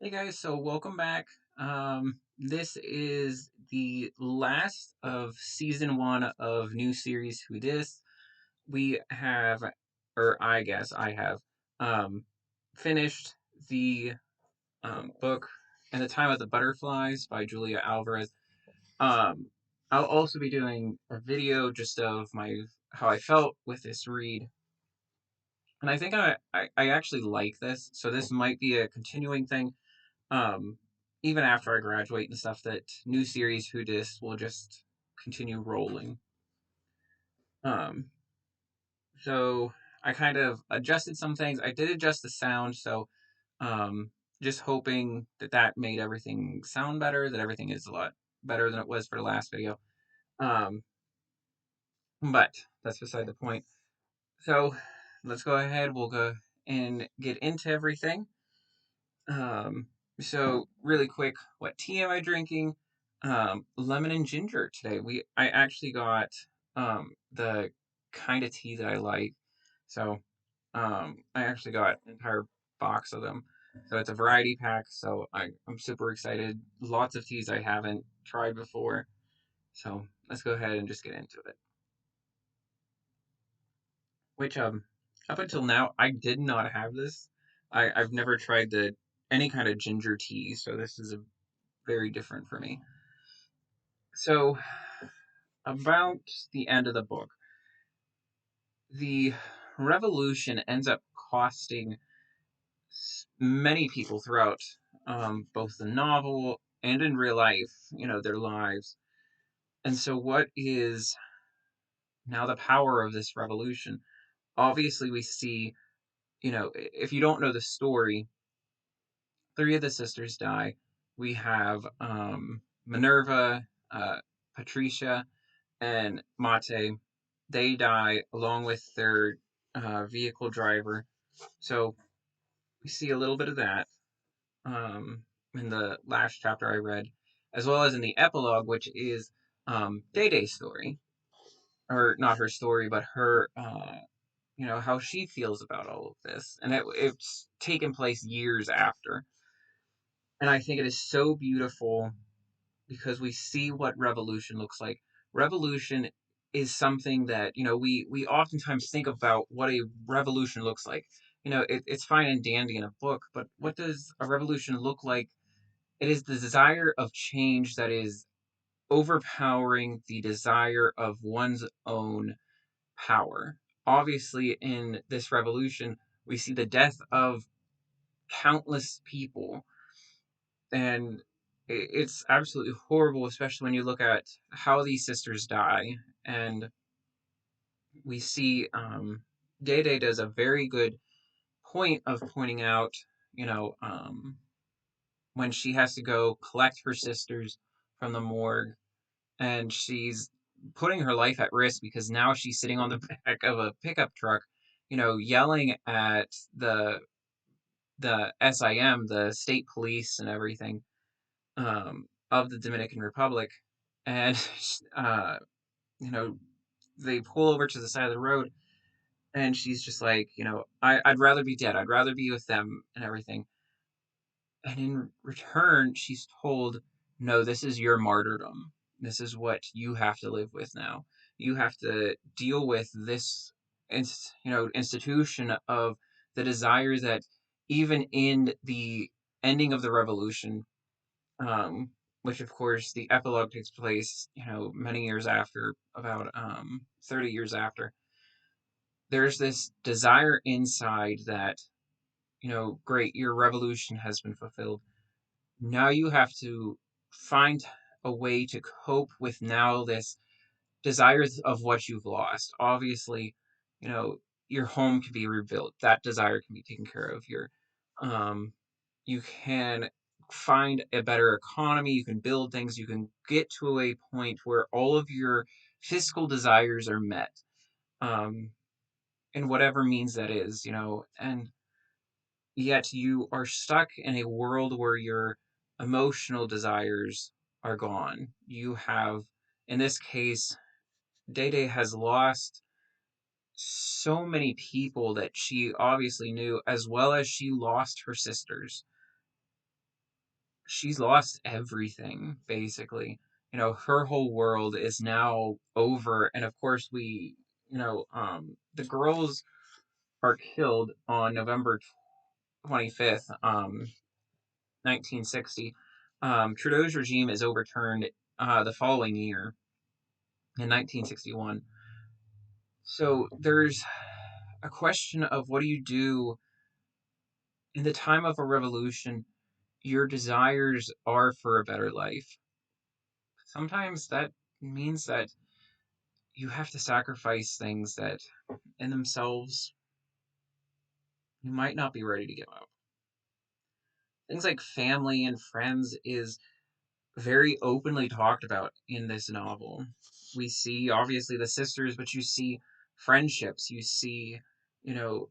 Hey guys, so welcome back. This is the last of season one of new series Who Dis. We have, or I guess I have, finished the book "And the Time of the Butterflies" by Julia Alvarez. Um, I'll also be doing a video just of my how I felt with this read, and I think I actually like this. So this might be a continuing thing um, even after I graduate and stuff, that new series Who Dis will just continue rolling. Um, so I kind of adjusted some things. I did adjust the sound, so um, just hoping that that made everything sound better, that everything is a lot better than it was for the last video. Um, but that's beside the point. So let's go ahead. We'll go and get into everything. Um, so really quick, what tea am I drinking? Lemon and ginger today. I actually got the kind of tea that I like. So I actually got an entire box of them. So it's a variety pack. So I'm super excited. Lots of teas I haven't tried before. So let's go ahead and just get into it. Which up until now I did not have this. I've never tried the any kind of ginger tea, so this is a very different for me. So, about the end of the book, the revolution ends up costing many people throughout both the novel and in real life, their lives. And so, what is now the power of this revolution? Obviously, we see, if you don't know the story, three of the sisters die. We have Minerva, Patricia, and Mate. They die along with their vehicle driver. So we see a little bit of that in the last chapter I read, as well as in the epilogue, which is Dede's story, or not her story, but her, how she feels about all of this, and it's taken place years after. And I think it is so beautiful because we see what revolution looks like. Revolution is something that we oftentimes think about what a revolution looks like. It's fine and dandy in a book, but what does a revolution look like? It is the desire of change that is overpowering the desire of one's own power. Obviously, in this revolution, we see the death of countless people, and it's absolutely horrible, especially when you look at how these sisters die. And we see Dede does a very good point of pointing out, you know, um, when she has to go collect her sisters from the morgue, and she's putting her life at risk because now she's sitting on the back of a pickup truck, yelling at the SIM, the state police, and everything of the Dominican Republic, and uh, you know they pull over to the side of the road, and she's just like, I'd rather be dead. I'd rather be with them and everything. And in return, she's told, no, this is your martyrdom. This is what you have to live with now. You have to deal with this, institution of the desire that even in the ending of the revolution, um, which of course the epilogue takes place, many years after, about 30 years after. There's this desire inside that, great, your revolution has been fulfilled. Now you have to find a way to cope with now this desires of what you've lost. Obviously, you know, your home can be rebuilt. That desire can be taken care of. Um, you can find a better economy. You can build things. You can get to a point where all of your physical desires are met, um, in whatever means that is. And yet you are stuck in a world where your emotional desires are gone. You have, in this case, Dede has lost so many people that she obviously knew, as well as she lost her sisters. she's lost everything, basically. Her whole world is now over. And of course, the girls are killed on November 25th, 1960. Trudeau's regime is overturned the following year in 1961. So there's a question of what do you do in the time of a revolution? Your desires are for a better life. Sometimes that means that you have to sacrifice things that in themselves you might not be ready to give up. Things like family and friends is very openly talked about in this novel. We see obviously the sisters, but you see friendships, you see, you know,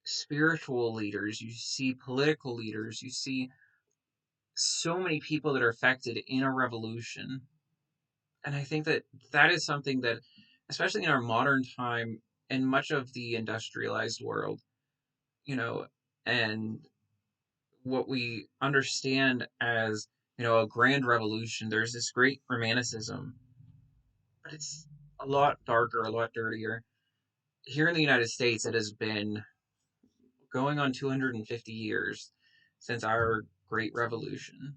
spiritual leaders, you see political leaders, you see so many people that are affected in a revolution. And I think that that is something that, especially in our modern time, in much of the industrialized world, you know, and what we understand as, a grand revolution, there's this great romanticism, but it's a lot darker, a lot dirtier. Here in the United States, it has been going on 250 years since our great revolution.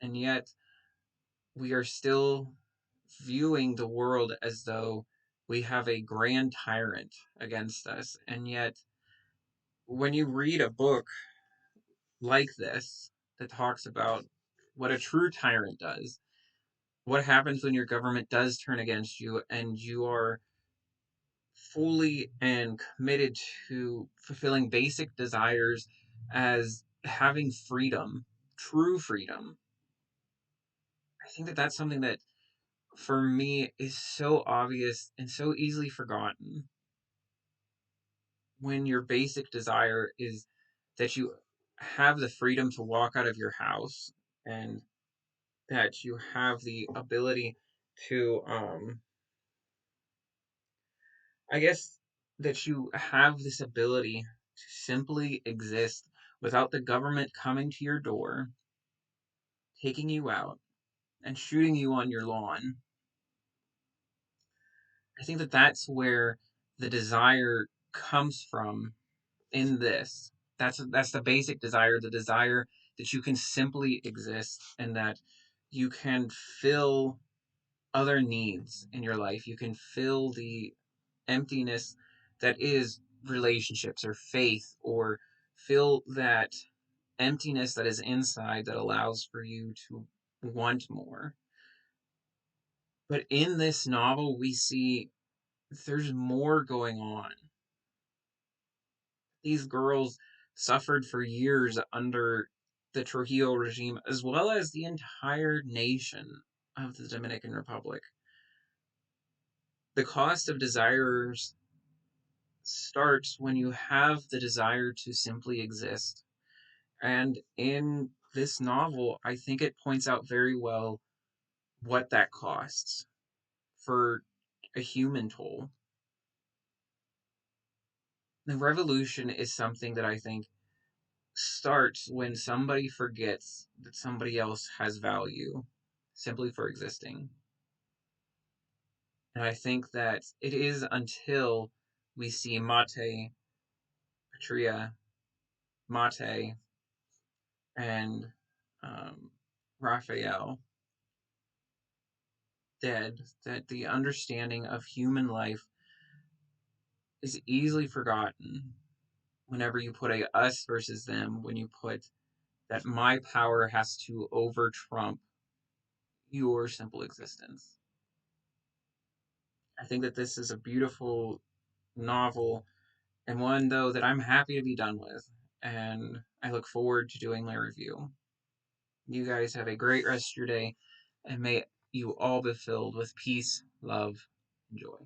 And yet, we are still viewing the world as though we have a grand tyrant against us. And yet, when you read a book like this that talks about what a true tyrant does, what happens when your government does turn against you and you are fully and committed to fulfilling basic desires as having freedom, true freedom. I think that that's something that for me is so obvious and so easily forgotten when your basic desire is that you have the freedom to walk out of your house and that you have the ability to I guess that you have this ability to simply exist without the government coming to your door, taking you out, and shooting you on your lawn. I think that that's where the desire comes from in this. That's the basic desire, the desire that you can simply exist and that you can fill other needs in your life. You can fill the emptiness that is relationships or faith, or fill that emptiness that is inside that allows for you to want more. But in this novel, we see there's more going on. These girls suffered for years under the Trujillo regime, as well as the entire nation of the Dominican Republic. The cost of desires starts when you have the desire to simply exist. And in this novel, I think it points out very well what that costs for a human toll. The revolution is something that I think starts when somebody forgets that somebody else has value simply for existing. And I think that it is until we see Mate, Patria, Mate, and Raphael dead that the understanding of human life is easily forgotten whenever you put a us versus them, when you put that my power has to over trump your simple existence. I think that this is a beautiful novel and one, though, that I'm happy to be done with. And I look forward to doing my review. You guys have a great rest of your day, and may you all be filled with peace, love, and joy.